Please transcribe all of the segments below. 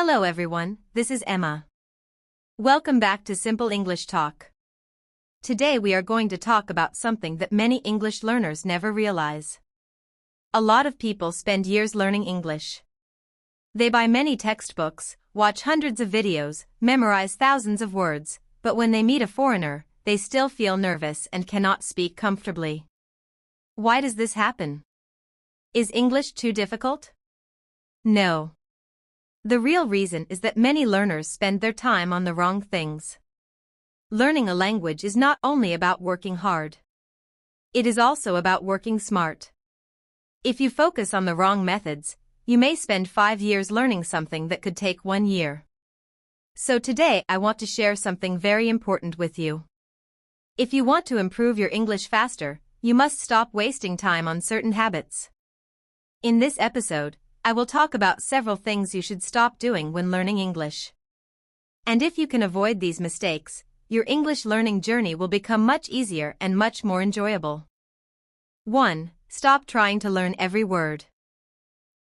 Hello everyone, this is Emma. Welcome back to Simple English Talk. Today we are going to talk about something that many English learners never realize. A lot of people spend years learning English. They buy many textbooks, watch hundreds of videos, memorize thousands of words, but when they meet a foreigner, they still feel nervous and cannot speak comfortably. Why does this happen? Is English too difficult? No. The real reason is that many learners spend their time on the wrong things. Learning a language is not only about working hard. It is also about working smart. If you focus on the wrong methods, you may spend 5 years learning something that could take 1 year. So today I want to share something very important with you. If you want to improve your English faster, you must stop wasting time on certain habits. In this episode, I will talk about several things you should stop doing when learning English. And if you can avoid these mistakes, your English learning journey will become much easier and much more enjoyable. 1. Stop trying to learn every word.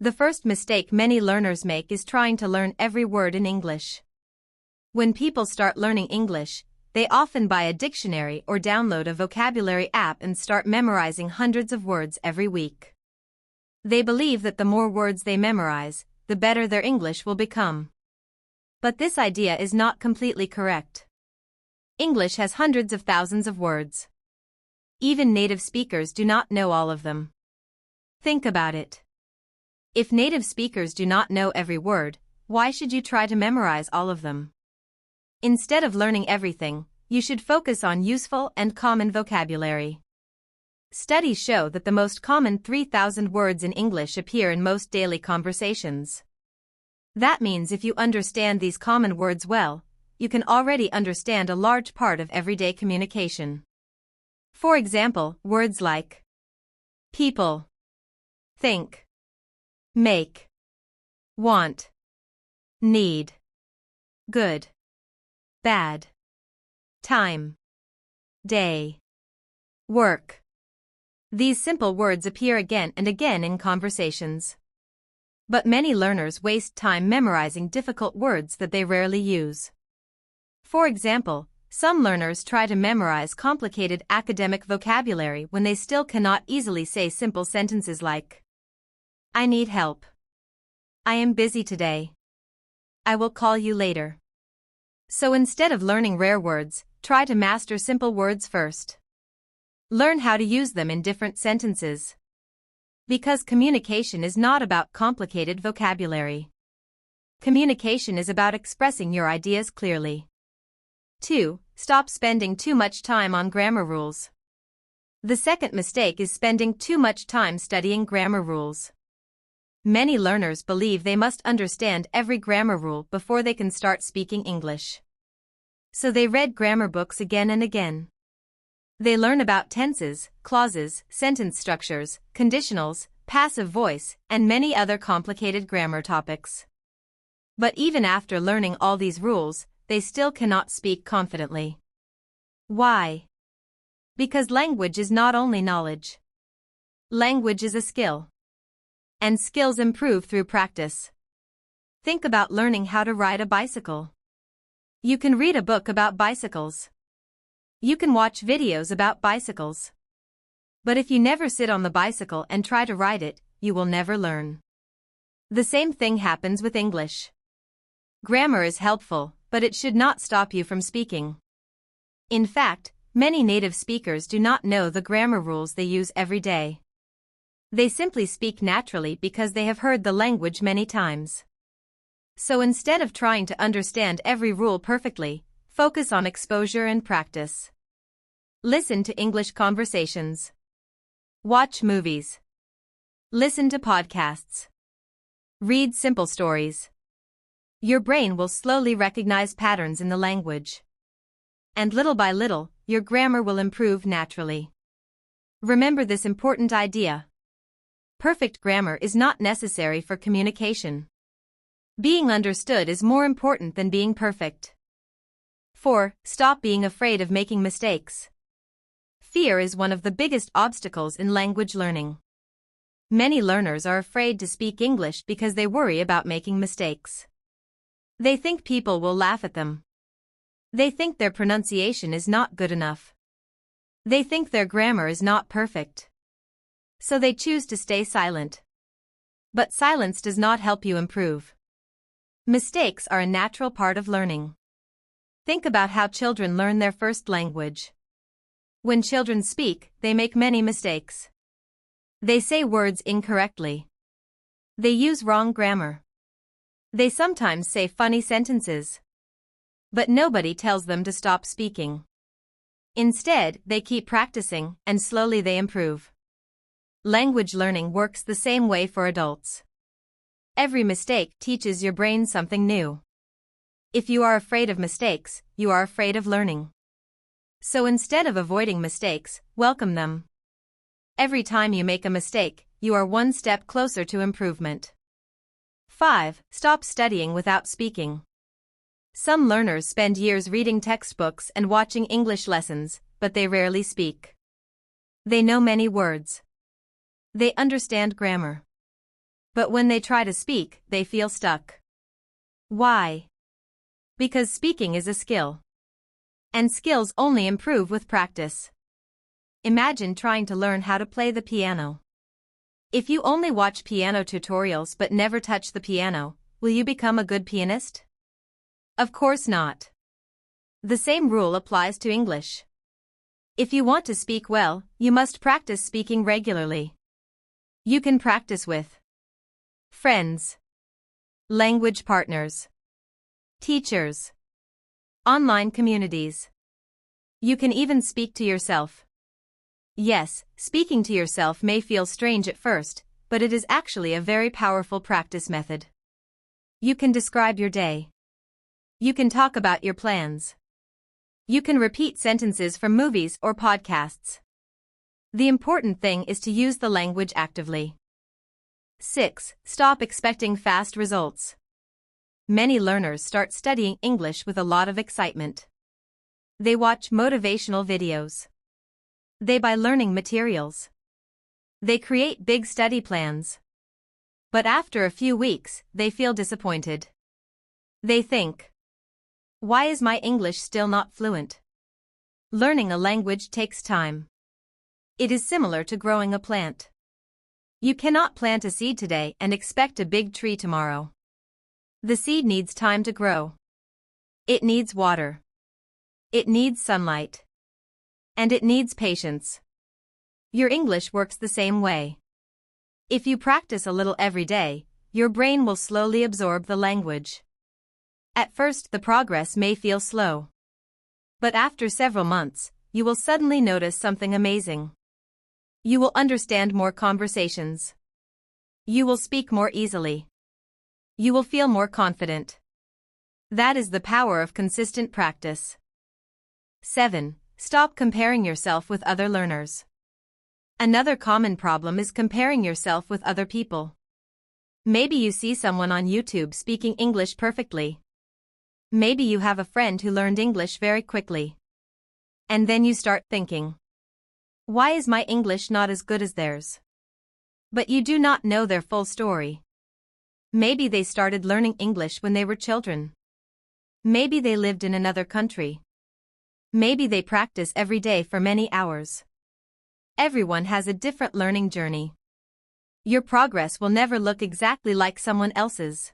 The first mistake many learners make is trying to learn every word in English. When people start learning English, they often buy a dictionary or download a vocabulary app and start memorizing hundreds of words every week. They believe that the more words they memorize, the better their English will become. But this idea is not completely correct. English has hundreds of thousands of words. Even native speakers do not know all of them. Think about it. If native speakers do not know every word, why should you try to memorize all of them? Instead of learning everything, you should focus on useful and common vocabulary. Studies show that the most common 3,000 words in English appear in most daily conversations. That means if you understand these common words well, you can already understand a large part of everyday communication. For example, words like people, think, make, want, need, good, bad, time, day, work. These simple words appear again and again in conversations. But many learners waste time memorizing difficult words that they rarely use. For example, some learners try to memorize complicated academic vocabulary when they still cannot easily say simple sentences like, I need help. I am busy today. I will call you later. So instead of learning rare words, try to master simple words first. Learn how to use them in different sentences. Because communication is not about complicated vocabulary. Communication is about expressing your ideas clearly. 2. Stop spending too much time on grammar rules. The second mistake is spending too much time studying grammar rules. Many learners believe they must understand every grammar rule before they can start speaking English. So they read grammar books again and again. They learn about tenses, clauses, sentence structures, conditionals, passive voice, and many other complicated grammar topics. But even after learning all these rules, they still cannot speak confidently. Why? Because language is not only knowledge. Language is a skill. And skills improve through practice. Think about learning how to ride a bicycle. You can read a book about bicycles. You can watch videos about bicycles. But if you never sit on the bicycle and try to ride it, you will never learn. The same thing happens with English. Grammar is helpful, but it should not stop you from speaking. In fact, many native speakers do not know the grammar rules they use every day. They simply speak naturally because they have heard the language many times. So instead of trying to understand every rule perfectly, focus on exposure and practice. Listen to English conversations. Watch movies. Listen to podcasts. Read simple stories. Your brain will slowly recognize patterns in the language. And little by little, your grammar will improve naturally. Remember this important idea. Perfect grammar is not necessary for communication. Being understood is more important than being perfect. 4. Stop being afraid of making mistakes. Fear is one of the biggest obstacles in language learning. Many learners are afraid to speak English because they worry about making mistakes. They think people will laugh at them. They think their pronunciation is not good enough. They think their grammar is not perfect. So they choose to stay silent. But silence does not help you improve. Mistakes are a natural part of learning. Think about how children learn their first language. When children speak, they make many mistakes. They say words incorrectly. They use wrong grammar. They sometimes say funny sentences. But nobody tells them to stop speaking. Instead, they keep practicing, and slowly they improve. Language learning works the same way for adults. Every mistake teaches your brain something new. If you are afraid of mistakes, you are afraid of learning. So instead of avoiding mistakes, welcome them. Every time you make a mistake, you are one step closer to improvement. 5. Stop studying without speaking. Some learners spend years reading textbooks and watching English lessons, but they rarely speak. They know many words. They understand grammar. But when they try to speak, they feel stuck. Why? Because speaking is a skill. And skills only improve with practice. Imagine trying to learn how to play the piano. If you only watch piano tutorials but never touch the piano, will you become a good pianist? Of course not. The same rule applies to English. If you want to speak well, you must practice speaking regularly. You can practice with friends, language partners, teachers, online communities. You can even speak to yourself. Yes, speaking to yourself may feel strange at first, but it is actually a very powerful practice method. You can describe your day. You can talk about your plans. You can repeat sentences from movies or podcasts. The important thing is to use the language actively. 6. Stop expecting fast results. Many learners start studying English with a lot of excitement. They watch motivational videos. They buy learning materials. They create big study plans. But after a few weeks, they feel disappointed. They think, why is my English still not fluent? Learning a language takes time. It is similar to growing a plant. You cannot plant a seed today and expect a big tree tomorrow. The seed needs time to grow. It needs water. It needs sunlight. And it needs patience. Your English works the same way. If you practice a little every day, your brain will slowly absorb the language. At first, the progress may feel slow. But after several months, you will suddenly notice something amazing. You will understand more conversations. You will speak more easily. You will feel more confident. That is the power of consistent practice. 7. Stop comparing yourself with other learners. Another common problem is comparing yourself with other people. Maybe you see someone on YouTube speaking English perfectly. Maybe you have a friend who learned English very quickly. And then you start thinking, why is my English not as good as theirs? But you do not know their full story. Maybe they started learning English when they were children. Maybe they lived in another country. Maybe they practice every day for many hours. Everyone has a different learning journey. Your progress will never look exactly like someone else's.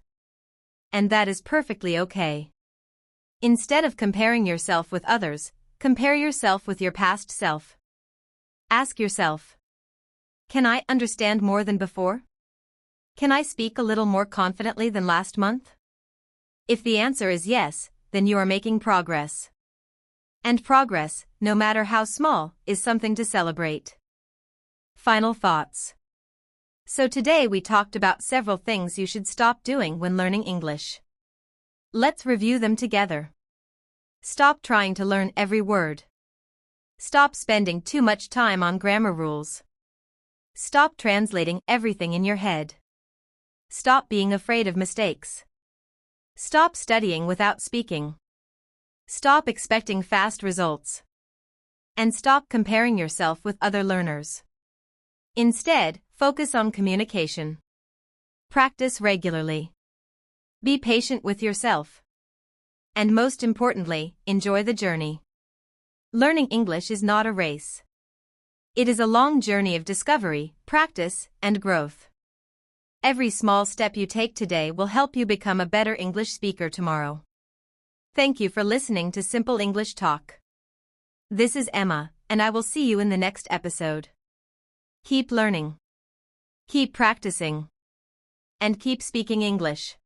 And that is perfectly okay. Instead of comparing yourself with others, compare yourself with your past self. Ask yourself, can I understand more than before? Can I speak a little more confidently than last month? If the answer is yes, then you are making progress. And progress, no matter how small, is something to celebrate. Final thoughts. So today we talked about several things you should stop doing when learning English. Let's review them together. Stop trying to learn every word. Stop spending too much time on grammar rules. Stop translating everything in your head. Stop being afraid of mistakes. Stop studying without speaking. Stop expecting fast results. And stop comparing yourself with other learners. Instead, focus on communication. Practice regularly. Be patient with yourself. And most importantly, enjoy the journey. Learning English is not a race. It is a long journey of discovery, practice, and growth. Every small step you take today will help you become a better English speaker tomorrow. Thank you for listening to Simple English Talk. This is Emma, and I will see you in the next episode. Keep learning. Keep practicing. And keep speaking English.